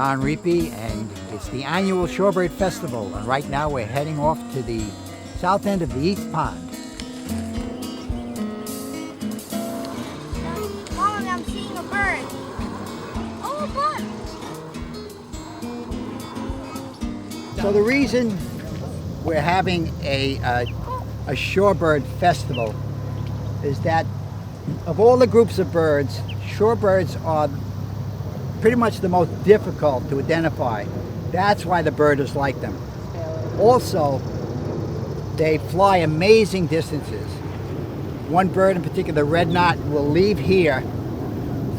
Don Reapy, and it's the annual Shorebird Festival. And right now we're heading off to the south end of the East Pond. Mom, I'm seeing a bird. Oh, look! So the reason we're having a Shorebird Festival is that of all the groups of birds, shorebirds are pretty much the most difficult to identify. That's why the birders like them. Also, they fly amazing distances. One bird in particular, the red knot, will leave here,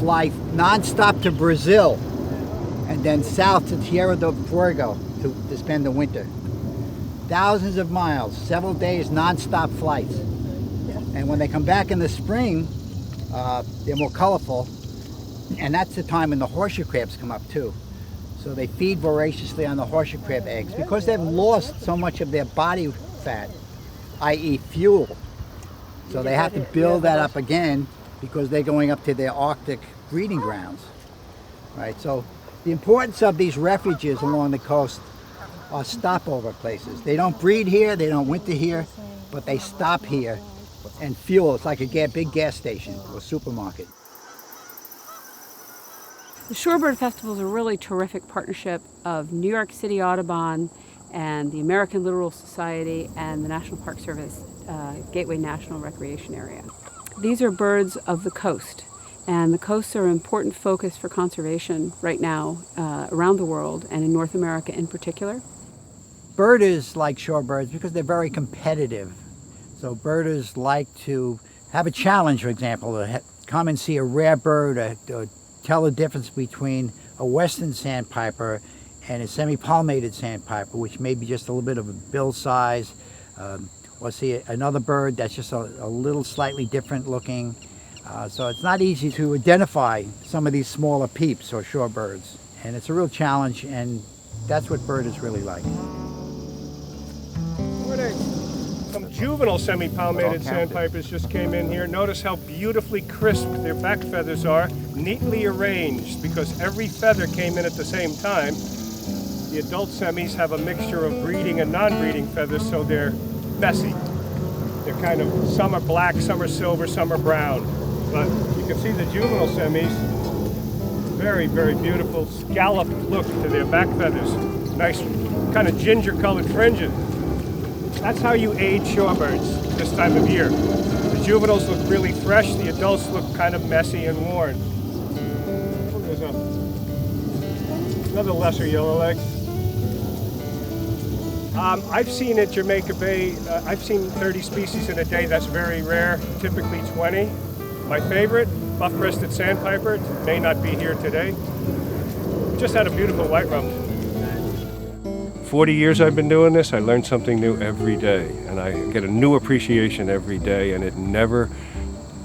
fly non-stop to Brazil, and then south to Tierra del Fuego to spend the winter. Thousands of miles, several days, non-stop flights. And when they come back in the spring, they're more colorful, and that's the time when the horseshoe crabs come up too. So they feed voraciously on the horseshoe crab eggs because they've lost so much of their body fat, i.e. fuel. So they have to build that up again because they're going up to their Arctic breeding grounds. Right? So the importance of these refuges along the coast are stopover places. They don't breed here, they don't winter here, but they stop here and fuel. It's like a big gas station or supermarket. The Shorebird Festival is a really terrific partnership of New York City Audubon and the American Littoral Society and the National Park Service Gateway National Recreation Area. These are birds of the coast, and the coasts are an important focus for conservation right now around the world and in North America in particular. Birders like shorebirds because they're very competitive. So birders like to have a challenge, for example, to come and see a rare bird or tell the difference between a western sandpiper and a semi-palmated sandpiper, which may be just a little bit of a bill size, or see another bird that's just a little slightly different looking. So it's not easy to identify some of these smaller peeps or shorebirds. And it's a real challenge, and that's what birders really like. Some juvenile semi-palmated sandpipers just came in here. Notice how beautifully crisp their back feathers are, neatly arranged because every feather came in at the same time. The adult semis have a mixture of breeding and non-breeding feathers, so they're messy. They're kind of, some are black, some are silver, some are brown. But you can see the juvenile semis, very, very beautiful scalloped look to their back feathers. Nice kind of ginger colored fringes. That's how you age shorebirds this time of year. The juveniles look really fresh, the adults look kind of messy and worn. There's another lesser yellowleg. I've seen at Jamaica Bay, I've seen 30 species in a day. That's very rare, typically 20. My favorite, buff-breasted sandpiper, may not be here today. Just had a beautiful white rump. 40 years I've been doing this, I learn something new every day, and I get a new appreciation every day, and it never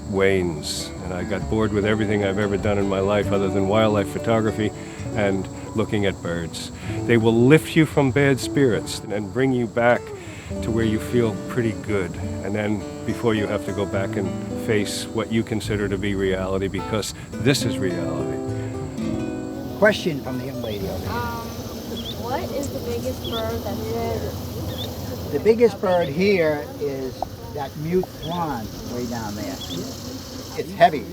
wanes. And I got bored with everything I've ever done in my life other than wildlife photography and looking at birds. They will lift you from bad spirits and bring you back to where you feel pretty good, and then before you have to go back and face what you consider to be reality, because this is reality. Question from the young lady over here. What is the biggest bird that's here? The biggest bird here is that mute swan way down there. It's heavy,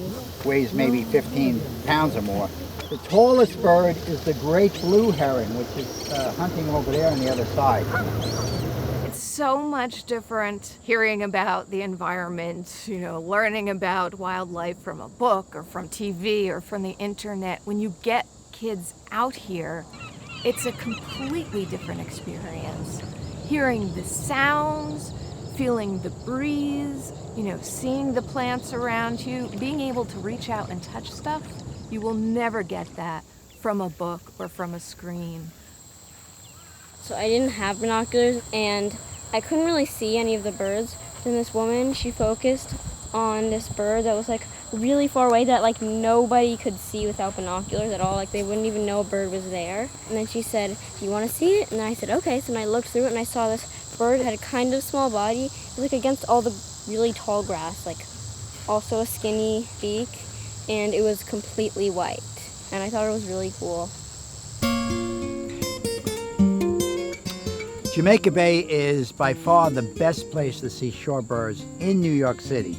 weighs maybe 15 pounds or more. The tallest bird is the great blue heron, which is hunting over there on the other side. It's so much different hearing about the environment, learning about wildlife from a book or from TV or from the internet. When you get kids out here, it's a completely different experience. Hearing the sounds, feeling the breeze, seeing the plants around you, being able to reach out and touch stuff, you will never get that from a book or from a screen. So I didn't have binoculars and I couldn't really see any of the birds. Then this woman, she focused on this bird that was really far away that nobody could see without binoculars at all. They wouldn't even know a bird was there. And then she said, "Do you want to see it?" And then I said, "Okay." So then I looked through it and I saw this bird had a kind of small body. It was against all the really tall grass, also a skinny beak, and it was completely white. And I thought it was really cool. Jamaica Bay is by far the best place to see shorebirds in New York City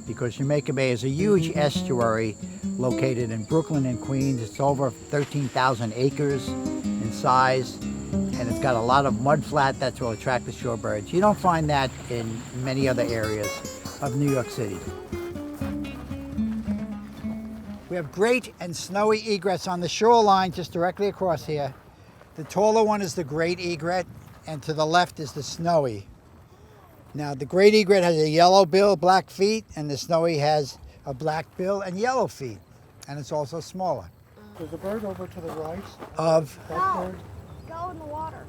because Jamaica Bay is a huge estuary located in Brooklyn and Queens. It's over 13,000 acres in size, and it's got a lot of mud flat that will attract the shorebirds. You don't find that in many other areas of New York City. We have great and snowy egrets on the shoreline just directly across here. The taller one is the great egret, and to the left is the snowy. Now the great egret has a yellow bill, black feet, and the snowy has a black bill and yellow feet, and it's also smaller. There's a bird over to the right. Of That bird. Go in the water.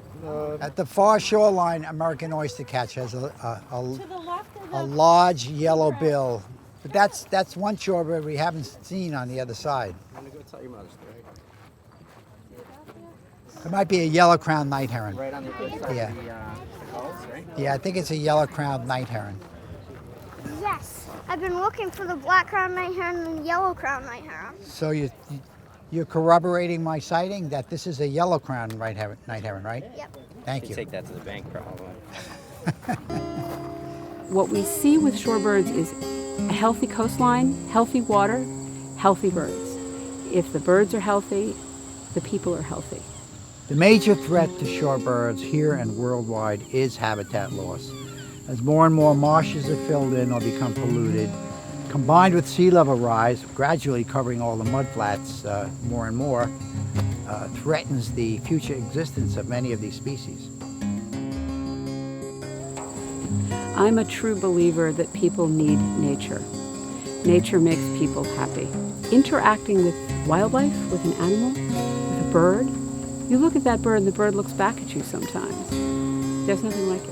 At the far shoreline, American oystercatcher has To the left of a large yellow bill, but that's one shorebird we haven't seen on the other side. I'm gonna go tell your mother story. It might be a yellow-crowned night heron. Right on the other side Yeah. of the gulls, right? Yeah, I think it's a yellow-crowned night heron. Yes, I've been looking for the black-crowned night heron and the yellow-crowned night heron. So you're corroborating my sighting that this is a yellow-crowned night heron, right? Yep. Thank you. Take that to the bank, probably. What we see with shorebirds is a healthy coastline, healthy water, healthy birds. If the birds are healthy, the people are healthy. The major threat to shorebirds here and worldwide is habitat loss. As more and more marshes are filled in or become polluted, combined with sea level rise, gradually covering all the mudflats more and more, threatens the future existence of many of these species. I'm a true believer that people need nature. Nature makes people happy. Interacting with wildlife, with an animal, with a bird, you look at that bird and the bird looks back at you sometimes. There's nothing like it.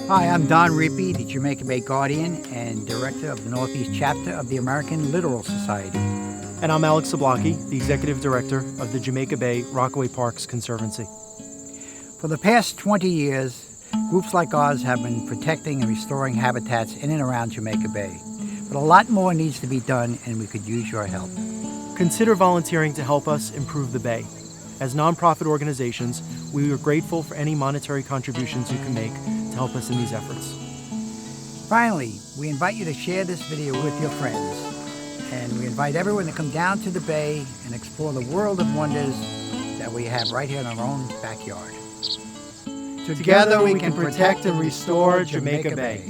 Hi, I'm Don Rippey, the Jamaica Bay Guardian and Director of the Northeast Chapter of the American Littoral Society. And I'm Alex Zablocki, the Executive Director of the Jamaica Bay Rockaway Parks Conservancy. For the past 20 years, groups like ours have been protecting and restoring habitats in and around Jamaica Bay. But a lot more needs to be done, and we could use your help. Consider volunteering to help us improve the Bay. As nonprofit organizations, we are grateful for any monetary contributions you can make to help us in these efforts. Finally, we invite you to share this video with your friends. And we invite everyone to come down to the Bay and explore the world of wonders that we have right here in our own backyard. Together we can protect and restore Jamaica Bay.